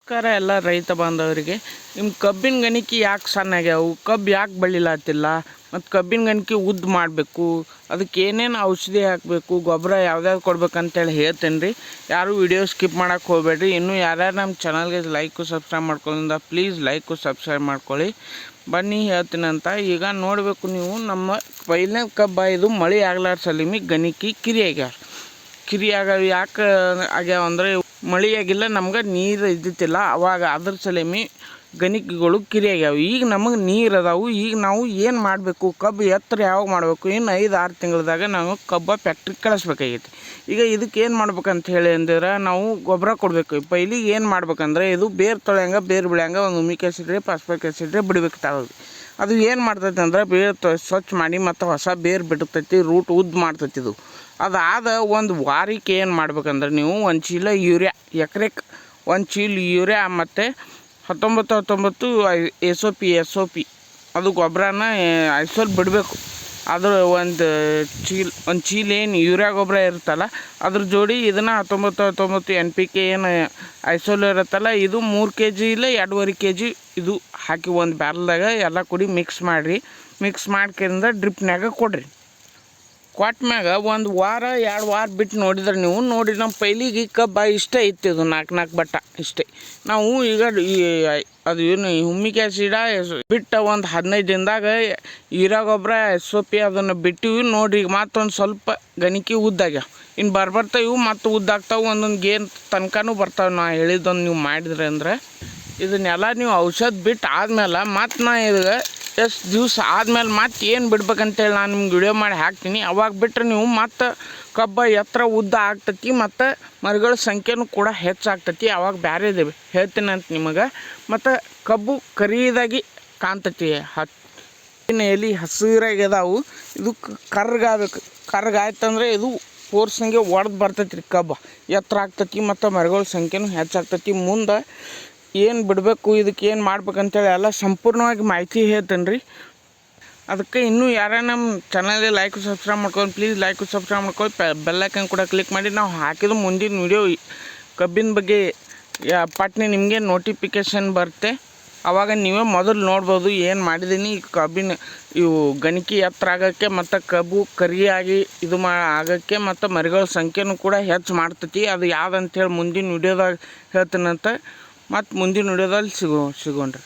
ನಮಸ್ಕಾರ ಎಲ್ಲ ರೈತ ಬಾಂಧವರಿಗೆ. ನಿಮ್ಮ ಕಬ್ಬಿನ ಗಣಿಕೆ ಯಾಕೆ ಸಣ್ಣ ಆಗ್ಯಾವು, ಕಬ್ಬು ಯಾಕೆ ಬೆಳಿಲಾತಿಲ್ಲ, ಮತ್ತು ಕಬ್ಬಿನ ಗಣಿಕೆ ಉದ್ದ ಮಾಡಬೇಕು, ಅದಕ್ಕೆ ಏನೇನು ಔಷಧಿ ಹಾಕಬೇಕು, ಗೊಬ್ಬರ ಯಾವ್ದಾವ್ದು ಕೊಡ್ಬೇಕಂತೇಳಿ ಹೇಳ್ತೇನೆ ರೀ. ಯಾರು ವಿಡಿಯೋ ಸ್ಕಿಪ್ ಮಾಡೋಕ್ಕೆ ಹೋಗಬೇಡ್ರಿ. ಇನ್ನೂ ಯಾರ್ಯಾರು ನಮ್ಮ ಚಾನಲ್ಗೆ ಲೈಕು ಸಬ್ಸ್ಕ್ರೈಬ್ ಮಾಡ್ಕೊಳ್ಳೋದ್ರಿಂದ ಪ್ಲೀಸ್ ಲೈಕು ಸಬ್ಸ್ಕ್ರೈಬ್ ಮಾಡ್ಕೊಳ್ಳಿ. ಬನ್ನಿ ಹೇಳ್ತೀನಿ ಅಂತ. ಈಗ ನೋಡಬೇಕು ನೀವು, ನಮ್ಮ ಪೈಲನೇ ಕಬ್ಬು ಇದು ಮಳೆ ಆಗ್ಲಾರ ಸಲಿಮಿ ಗಣಿಕೆ ಕಿರಿ ಆಗ್ಯಾವ. ಯಾಕೆ ಆಗ್ಯಾವ ಅಂದರೆ ಮಳೆ ಆಗಿಲ್ಲ, ನಮ್ಗೆ ನೀರು ಇದ್ದಿತ್ತಿಲ್ಲ ಅವಾಗ, ಅದ್ರ ಸಲೇಮಿ ಗಣಿಕೆಗಳು ಕಿರಿ ಆಗ್ಯಾವ. ಈಗ ನಮಗೆ ನೀರು ಅದಾವು. ಈಗ ನಾವು ಏನು ಮಾಡಬೇಕು, ಕಬ್ಬು ಎತ್ತರ ಯಾವಾಗ ಮಾಡಬೇಕು, ಇನ್ನು 5-6 ತಿಂಗಳದಾಗ ನಾವು ಕಬ್ಬು ಫ್ಯಾಕ್ಟ್ರಿಗೆ ಕಳಿಸ್ಬೇಕಾಗೈತಿ. ಈಗ ಇದಕ್ಕೆ ಏನು ಮಾಡ್ಬೇಕಂತ ಹೇಳಿ ಅಂದ್ರೆ ನಾವು ಗೊಬ್ಬರ ಕೊಡಬೇಕು. ಪೈಲಿಗೆ ಏನು ಮಾಡ್ಬೇಕಂದ್ರೆ ಇದು ಬೇರು ತೊಳೆಯಂಗೆ, ಬೇರು ಬೆಳೆಯಂಗೆ ಒಂದು ಹುಮಿಕ್ ಆ್ಯಸಿಡ್ ರೀ, ಫಾಸ್ಫರಿಕ್ ಆ್ಯಸಿಡ್ ರೀ ಬಿಡ್ಬೇಕು ತಾವು. ಅದು ಏನು ಮಾಡ್ತೈತೆ ಅಂದ್ರೆ ಬೇರು ಸ್ವಚ್ಛ ಮಾಡಿ ಮತ್ತು ಹೊಸ ಬೇರು ಬಿಡ್ತೈತಿ, ರೂಟ್ ಉದ್ದ ಮಾಡ್ತೈತಿ. ಇದು ಅದಾದ ಒಂದು ವಾರಕ್ಕೆ ಏನು ಮಾಡ್ಬೇಕಂದ್ರೆ ನೀವು 1 ಚೀಲ ಯೂರಿಯಾ, ಎಕರೆಗೆ 1 ಚೀಲ ಯೂರಿಯಾ ಮತ್ತು 19 SOP ಅದು ಗೊಬ್ಬರನ ಐಸೋಲ್ ಬಿಡಬೇಕು. ಅದ್ರ ಒಂದು ಚೀಲ ಏನು ಯೂರಿಯಾ ಗೊಬ್ಬರ ಇರುತ್ತಲ್ಲ ಅದ್ರ ಜೋಡಿ ಇದನ್ನು 19 NPK ಏನು ಐಸೋಲ್ ಇರುತ್ತಲ್ಲ ಇದು 3 kg ಇಲ್ಲ 2.5 kg ಇದು ಹಾಕಿ ಒಂದು ಬ್ಯಾರಲ್ದಾಗ ಎಲ್ಲ ಕೂಡಿ ಮಿಕ್ಸ್ ಮಾಡಿರಿ. ಮಿಕ್ಸ್ ಮಾಡ್ಕೊಂಡು ಡ್ರಿಪ್ನಾಗ ಕೊಡ್ರಿ. ಕೊಟ್ಮ್ಯಾಗ 1 ವಾರ 2 ವಾರ ಬಿಟ್ಟು ನೋಡಿದ್ರೆ ನೀವು ನೋಡಿ ನಮ್ಮ ಪೈಲಿಗೆ ಕಬ್ಬ ಇಷ್ಟೇ ಇತ್ತು. ಇದು 4 ಬಟ್ಟ ಇಷ್ಟೇ. ನಾವು ಈಗ ಅದು ಏನು ಹುಮಿಕ್ ಆ್ಯಸಿಡ ಬಿಟ್ಟು ಒಂದು 15 ದಿನದಾಗ ಯೂರಿಯಾ ಗೊಬ್ಬರ SOP ಅದನ್ನು ಬಿಟ್ಟಿವಿ ನೋಡಿರಿ. ಈಗ ಮತ್ತೊಂದು ಸ್ವಲ್ಪ ಗಣಿಕೆ ಉದ್ದಾಗ್ಯಾವ. ಇನ್ನು ಬರ್ತಾವೆ ಇವು ಮತ್ತು ಉದ್ದಾಗ್ತಾವೆ, ಒಂದೊಂದು ಗೇನ್ ತನಕನೂ ಬರ್ತಾವೆ. ನಾ ಹೇಳಿದ್ದೊಂದು ನೀವು ಮಾಡಿದ್ರಿ ಅಂದ್ರೆ ಇದನ್ನೆಲ್ಲ ನೀವು ಔಷಧ ಬಿಟ್ಟು ಆದ್ಮೇಲೆ ಮತ್ತು ನಾ ಇದಕ್ಕೆ ಎಷ್ಟು ದಿವಸ ಆದಮೇಲೆ ಮತ್ತೆ ಏನು ಬಿಡ್ಬೇಕಂತೇಳಿ ನಾನು ನಿಮ್ಗೆ ವಿಡಿಯೋ ಮಾಡಿ ಹಾಕ್ತೀನಿ. ಅವಾಗ ಬಿಟ್ಟರೆ ನೀವು ಮತ್ತು ಕಬ್ಬು ಎತ್ತರ ಉದ್ದ ಆಗ್ತೈತಿ ಮತ್ತು ಮರಿಗಳ ಸಂಖ್ಯೆನೂ ಕೂಡ ಹೆಚ್ಚಾಗ್ತೈತಿ. ಅವಾಗ ಬೇರೆ ಇದೇವೆ ಹೇಳ್ತೀನಿ ಅಂತ ನಿಮಗೆ. ಮತ್ತು ಕಬ್ಬು ಕರಿದಾಗಿ ಕಾಣ್ತೈತಿ, ಹತ್ತಿನ ಎಲೆ ಹಸಿರಾಗ್ಯದಾವು. ಇದು ಕರ್ಗಾಗಬೇಕು. ಕರ್ಗಾಯ್ತಂದ್ರೆ ಇದು ಫೋರ್ಸಂಗೆ ಒಡೆದು ಬರ್ತೈತಿ ರೀ, ಕಬ್ಬು ಎತ್ತರ ಆಗ್ತೈತಿ ಮತ್ತು ಮರಿಗಳ ಸಂಖ್ಯೆನೂ ಹೆಚ್ಚಾಗ್ತೈತಿ. ಮುಂದೆ ಏನು ಬಿಡಬೇಕು, ಇದಕ್ಕೆ ಏನು ಮಾಡ್ಬೇಕಂತೇಳಿ ಎಲ್ಲ ಸಂಪೂರ್ಣವಾಗಿ ಮಾಹಿತಿ ಹೇಳ್ತೇನೆ ರೀ. ಅದಕ್ಕೆ ಇನ್ನೂ ಯಾರು ನಮ್ಮ ಚಾನಲ್ಗೆ ಲೈಕ್ ಸಬ್ಸ್ಕ್ರೈಬ್ ಮಾಡ್ಕೊಂಡು ಪ್ಲೀಸ್ ಲೈಕ್ ಸಬ್ಸ್ಕ್ರೈಬ್ ಮಾಡ್ಕೊಂಡು ಬೆಲ್ಲೈಕನ್ ಕೂಡ ಕ್ಲಿಕ್ ಮಾಡಿ. ನಾವು ಹಾಕಿದ ಮುಂದಿನ ವಿಡಿಯೋ ಕಬ್ಬಿನ ಬಗ್ಗೆ ಪಟ್ನೆ ನಿಮಗೆ ನೋಟಿಫಿಕೇಷನ್ ಬರುತ್ತೆ. ಆವಾಗ ನೀವೇ ಮೊದಲು ನೋಡ್ಬೋದು ಏನು ಮಾಡಿದ್ದೀನಿ. ಕಬ್ಬಿನ ಇವು ಗಣಿಕೆ ಎತ್ತರ ಆಗೋಕ್ಕೆ ಮತ್ತು ಕಬ್ಬು ಕರಿಯಾಗಿ ಇದು ಆಗೋಕ್ಕೆ ಮತ್ತು ಮರಿಗಳ ಸಂಖ್ಯೆನೂ ಕೂಡ ಹೆಚ್ಚು ಮಾಡ್ತೈತಿ. ಅದು ಯಾವ್ದಂತೇಳಿ ಮುಂದಿನ ವಿಡಿಯೋದಾಗ ಹೇಳ್ತೀನಂತ. ಮತ್ತು ಮುಂದಿನ ವಿಡಿಯೋದಲ್ಲಿ ಸಿಗೋಣ್ರಿ.